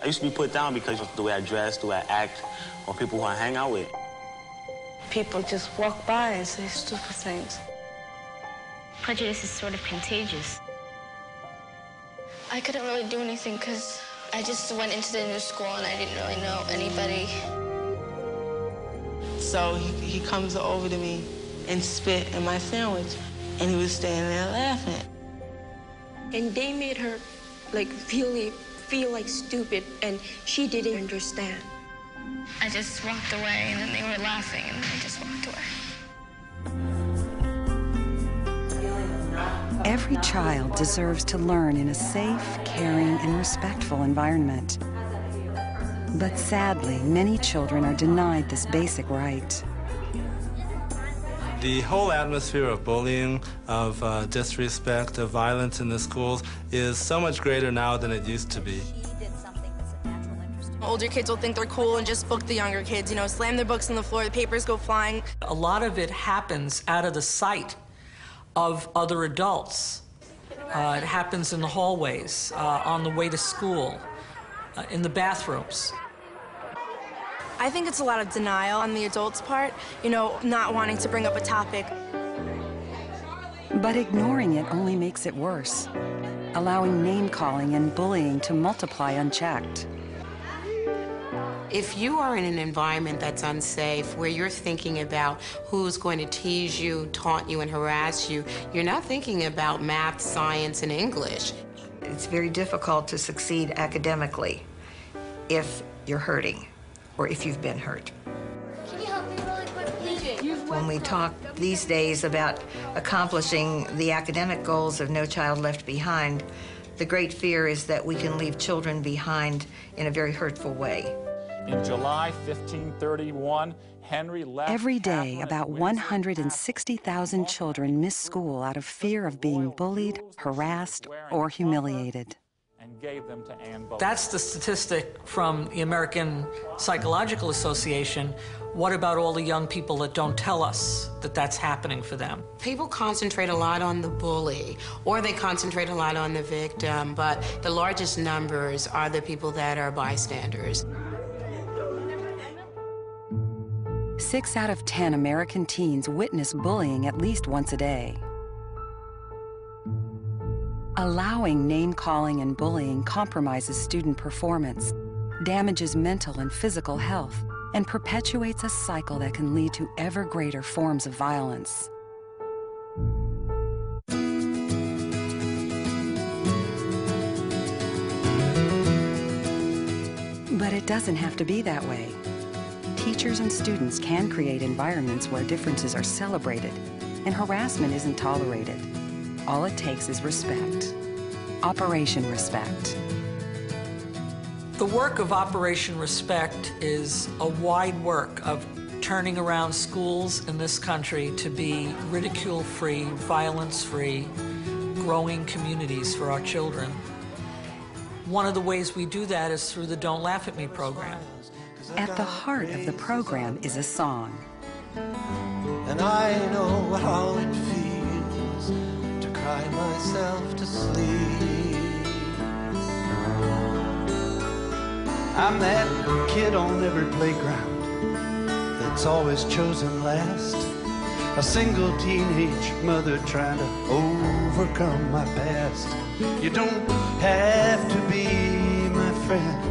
I used to be put down because of the way I dress, the way I act, or people who I hang out with. People just walk by and say stupid things. Prejudice is sort of contagious. I couldn't really do anything because I just went into the new school and I didn't really know anybody. So he comes over to me and spit in my sandwich, and he was standing there laughing. And they made her like feel like stupid, and she didn't understand. I just walked away and then they were laughing and I just walked away. Every child deserves to learn in a safe, caring, and respectful environment. But sadly, many children are denied this basic right. The whole atmosphere of bullying, of disrespect, of violence in the schools is so much greater now than it used to be. Older kids will think they're cool and just book the younger kids, you know, slam their books on the floor, the papers go flying. A lot of it happens out of the sight of other adults. It happens in the hallways, on the way to school, in the bathrooms. I think it's a lot of denial on the adults' part, you know, not wanting to bring up a topic. But ignoring it only makes it worse, allowing name-calling and bullying to multiply unchecked. If you are in an environment that's unsafe, where you're thinking about who's going to tease you, taunt you, and harass you, you're not thinking about math, science, and English. It's very difficult to succeed academically if you're hurting or if you've been hurt. Can you help me really quickly? When we talk these days about accomplishing the academic goals of No Child Left Behind, the great fear is that we can leave children behind in a very hurtful way. In July 1531, Henry left. Every day, about 160,000 children miss school out of fear of being bullied, harassed, or humiliated. And gave them to Anne Boleyn. That's the statistic from the American Psychological Association. What about all the young people that don't tell us that that's happening for them? People concentrate a lot on the bully, or they concentrate a lot on the victim, but the largest numbers are the people that are bystanders. 6 out of 10 American teens witness bullying at least once a day. Allowing name-calling and bullying compromises student performance, damages mental and physical health, and perpetuates a cycle that can lead to ever greater forms of violence. But it doesn't have to be that way. Teachers and students can create environments where differences are celebrated and harassment isn't tolerated. All it takes is respect. Operation Respect. The work of Operation Respect is a wide work of turning around schools in this country to be ridicule-free, violence-free, growing communities for our children. One of the ways we do that is through the Don't Laugh at Me program. At the heart of the program is a song. And I know how it feels to cry myself to sleep. I'm that kid on every playground that's always chosen last. A single teenage mother trying to overcome my past. You don't have to be my friend.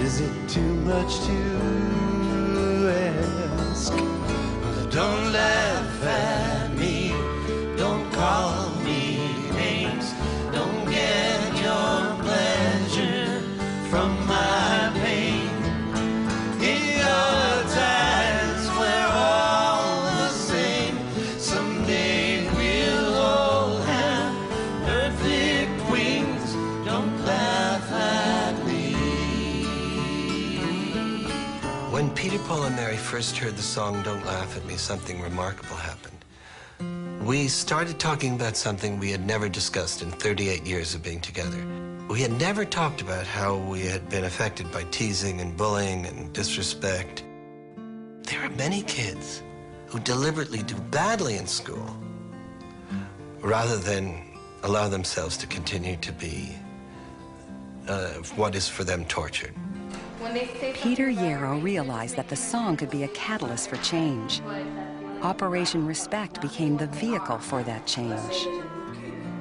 Is it too much to ask? Don't laugh at me, don't call me names, don't get your pleasure from my pain. In your times we're all the same, someday we'll all have perfect wings. Don't laugh at me. When Peter, Paul, and Mary first heard the song Don't Laugh at Me, something remarkable happened. We started talking about something we had never discussed in 38 years of being together. We had never talked about how we had been affected by teasing and bullying and disrespect. There are many kids who deliberately do badly in school rather than allow themselves to continue to be what is for them tortured. Peter Yarrow realized that the song could be a catalyst for change. Operation Respect became the vehicle for that change.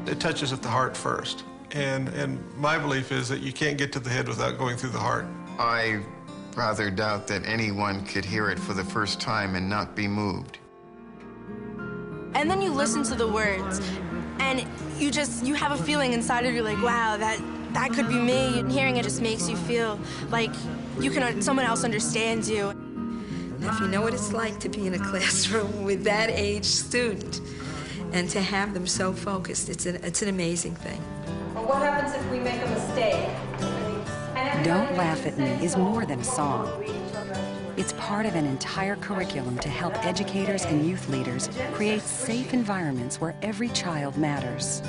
It touches at the heart first. And my belief is that you can't get to the head without going through the heart. I rather doubt that anyone could hear it for the first time and not be moved. And then you listen to the words, and you have a feeling inside of you like, wow, that could be me. And hearing it just makes you feel like someone else understands you. If you know what it's like to be in a classroom with that age student and to have them so focused, it's an amazing thing. Well, what happens if we make a mistake? Don't Laugh at Me is more than a song. It's part of an entire curriculum to help educators and youth leaders create safe environments where every child matters.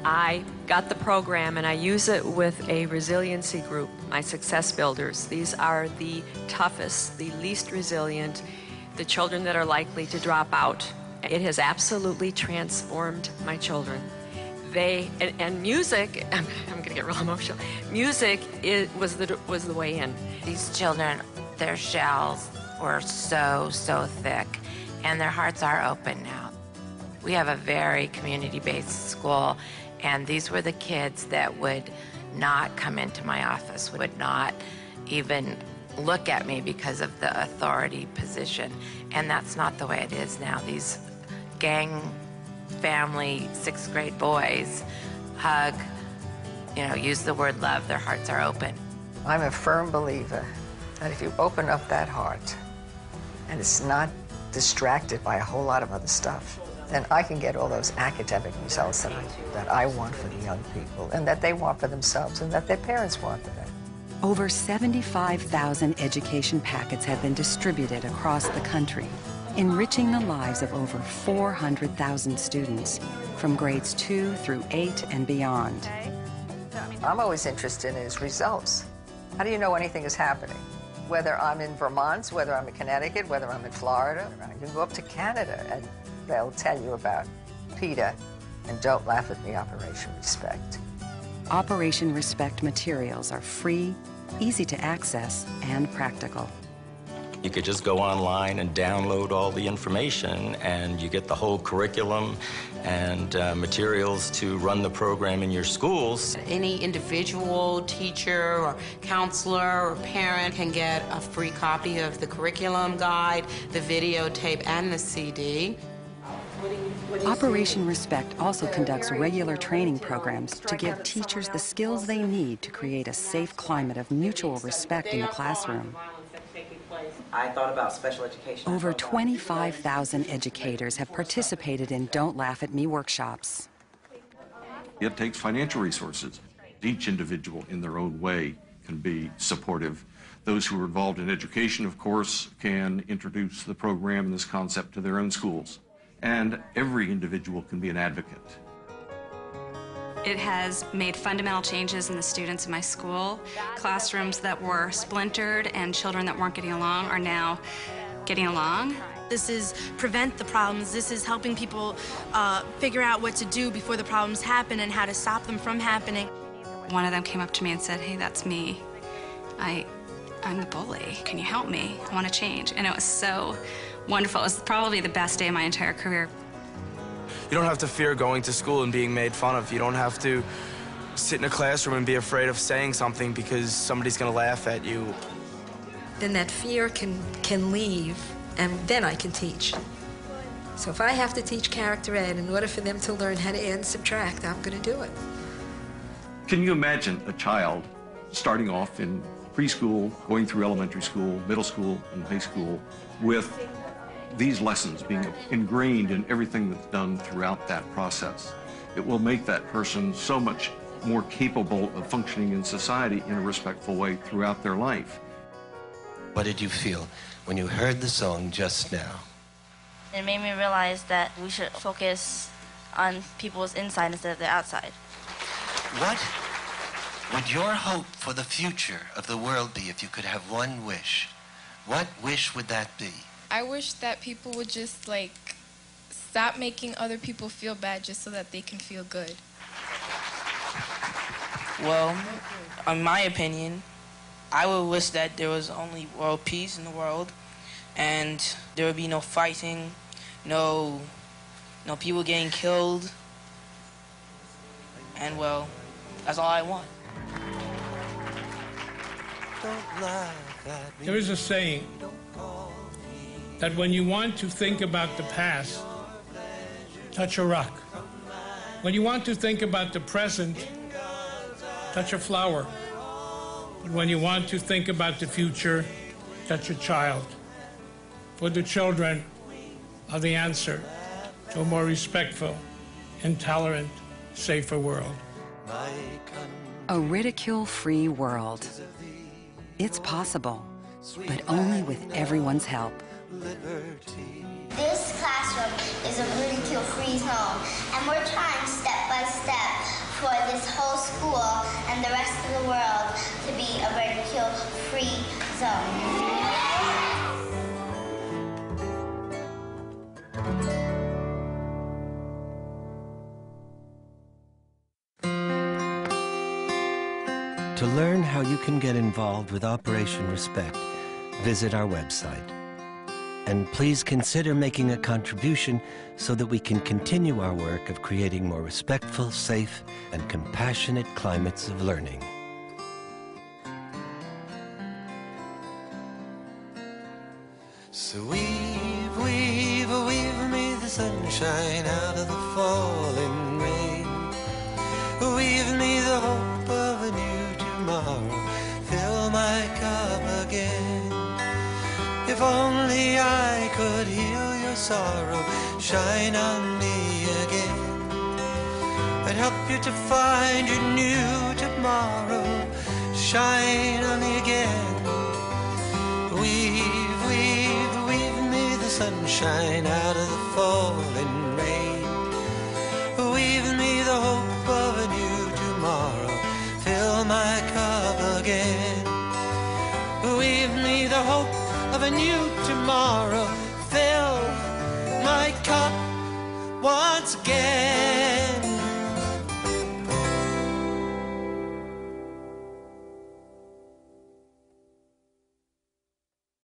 I got the program and I use it with a resiliency group, my success builders. These are the toughest, the least resilient, the children that are likely to drop out. It has absolutely transformed my children. And music, I'm gonna get real emotional. Music was the way in. These children, their shells were so thick, and their hearts are open now. We have a very community-based school, and these were the kids that would not come into my office, would not even look at me because of the authority position. And that's not the way it is now. These gang family 6th grade boys hug, use the word love, their hearts are open. I'm a firm believer that if you open up that heart and it's not distracted by a whole lot of other stuff, then I can get all those academic results that I want for the young people and that they want for themselves and that their parents want for them. Over 75,000 education packets have been distributed across the country, enriching the lives of over 400,000 students from grades 2 through 8 and beyond. I'm always interested in his results. How do you know anything is happening? Whether I'm in Vermont, whether I'm in Connecticut, whether I'm in Florida, I can go up to Canada and they'll tell you about Peter and Don't Laugh at Me, Operation Respect. Operation Respect materials are free, easy to access, and practical. You could just go online and download all the information, and you get the whole curriculum and materials to run the program in your schools. Any individual teacher or counselor or parent can get a free copy of the curriculum guide, the videotape, and the CD. Operation Respect also conducts regular training programs to give teachers the skills they need to create a safe climate of mutual respect in the classroom. I thought about special education. Over 25,000 educators have participated in Don't Laugh at Me workshops. It takes financial resources. Each individual in their own way can be supportive. Those who are involved in education, of course, can introduce the program and this concept to their own schools. And every individual can be an advocate. It has made fundamental changes in the students in my school. Classrooms that were splintered and children that weren't getting along are now getting along. This is prevent the problems. This is helping people figure out what to do before the problems happen and how to stop them from happening. One of them came up to me and said, "Hey, that's me. I'm the bully. Can you help me? I want to change." And it was so wonderful. It was probably the best day of my entire career. You don't have to fear going to school and being made fun of. You don't have to sit in a classroom and be afraid of saying something because somebody's going to laugh at you. Then that fear can leave, and then I can teach. So if I have to teach character ed in order for them to learn how to add and subtract, I'm going to do it. Can you imagine a child starting off in preschool, going through elementary school, middle school, and high school with these lessons being ingrained in everything that's done throughout that process? It will make that person so much more capable of functioning in society in a respectful way throughout their life. What did you feel when you heard the song just now? It made me realize that we should focus on people's inside instead of their outside. What would your hope for the future of the world be if you could have one wish? What wish would that be? I wish that people would just, stop making other people feel bad just so that they can feel good. Well, in my opinion, I would wish that there was only world peace in the world, and there would be no fighting, no people getting killed, and well, that's all I want. There is a saying that when you want to think about the past, touch a rock. When you want to think about the present, touch a flower. But when you want to think about the future, touch a child. For the children are the answer to a more respectful, intolerant, safer world. A ridicule-free world. It's possible, but only with everyone's help. This classroom is a ridicule-free zone, and we're trying step by step for this whole school and the rest of the world to be a ridicule-free zone. To learn how you can get involved with Operation Respect, visit our website. And please consider making a contribution so that we can continue our work of creating more respectful, safe, and compassionate climates of learning. So weave, weave, weave me the sunshine out of the falling rain. Weave me the hope of a new tomorrow. Fill my cup again. If only I could heal your sorrow, shine on me again. I'd help you to find your new tomorrow, shine on me again. Weave, weave, weave me the sunshine out of the falling rain. Weave me the hope of a new tomorrow, fill my cup again. Weave me the hope of a new tomorrow, fill my cup once again.